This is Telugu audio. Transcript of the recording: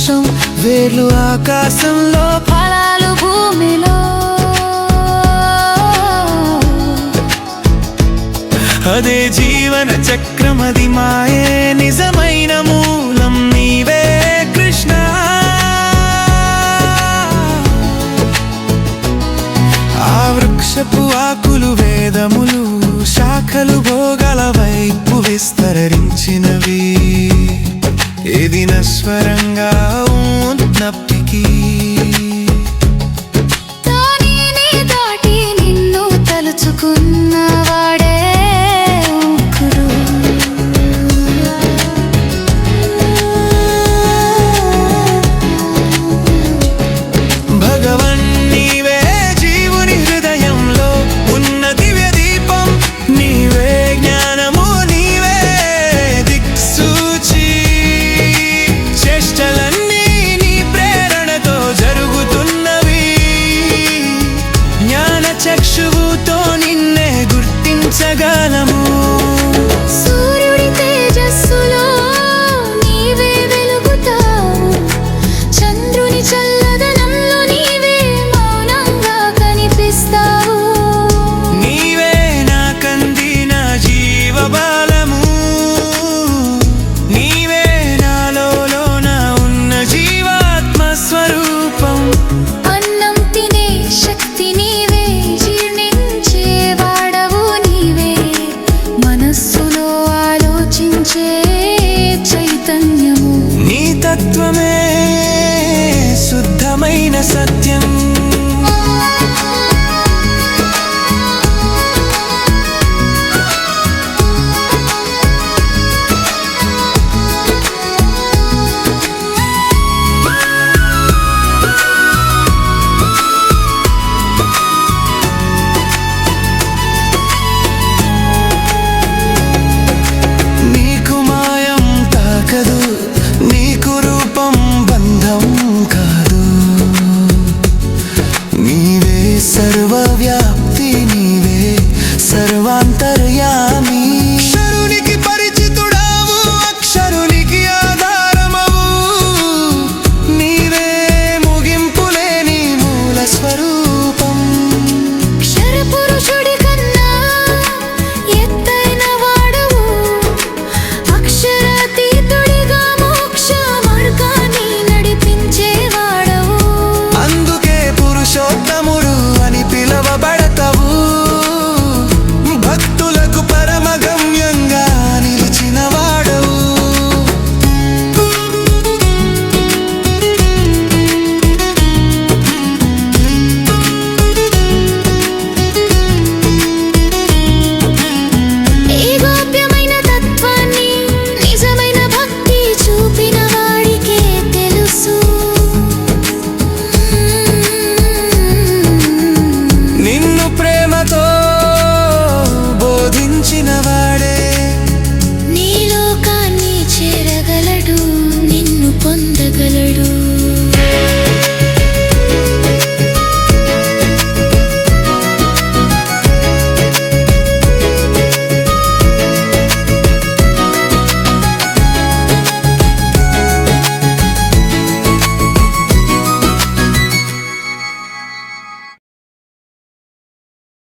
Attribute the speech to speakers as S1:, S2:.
S1: వర్షం, వేర్లు ఆకాశంలో,
S2: ఫలాలు భూమిలో.
S1: అదే జీవన చక్రం, అది మాయే నిజమైన మూలం నీవే కృష్ణ. ఆ వృక్షపు ఆకులు వేదములు, శాఖలు భోగల వైపు విస్తరించినవి. ఇది నశ్వరంగా ఉన్నప్పటికీ
S2: దానిని దాటి నిన్ను తలుచుకున్నవాడే ముక్కుడు.
S1: భగవన్ నీవే జీవుని హృదయంలో ఉన్న దివ్య దీపం, నీవే జ్ఞానము, నీవే దిక్సూచి. చేష్టలన్నీ నీ ప్రేరణతో జరుగుతున్నవి. జ్ఞాన చక్షువుతో నిన్నే గుర్తించగలము.
S2: సూర్యుడి తేజస్సులో నీవే వెలుగుతావు, చంద్రుని చల్లదనంలో నీవే మౌనంగా కనిపిస్తావు.
S1: నీవే నా కందిన జీవబలము, నీవే నాలోన ఉన్న జీవాత్మ స్వరూపం.
S2: అన్నం తినే శక్తి నీవే, జీర్ణించే వాడవు నీవే, మనస్సులో ఆలోచించే చైతన్యము.
S1: నీ తత్వమే శుద్ధమైన సత్యం. నీకు మాయం తాకదు, నీకు రూపం బంధం కాదు. నీవే సర్వవ్యాప్తి, నీవే సర్వాంతర్యామి. అక్షరునికి పరిచితుడావు, అక్షరునికి ఆధారమవు. నీవే ముగింపులేని మూల స్వరూపం.
S2: క్షరపురుషుడి కన్నా ఎత్తైన వాడవు, అక్షరాతీతుడిగా మోక్ష మార్గాన్ని నడిపించే వాడవు.
S1: అందుకే పురుషోత్తముడు అని పిలవబడతావు. భక్తులకు పరమ గమ్యంగా నిలిచిన వాడవు.
S2: ఈ గోప్యమైన తత్వాన్ని నిజమైన భక్తి చూపిన వాడికే తెలుసు.
S1: నిన్ను ప్రేమతో బోధించిన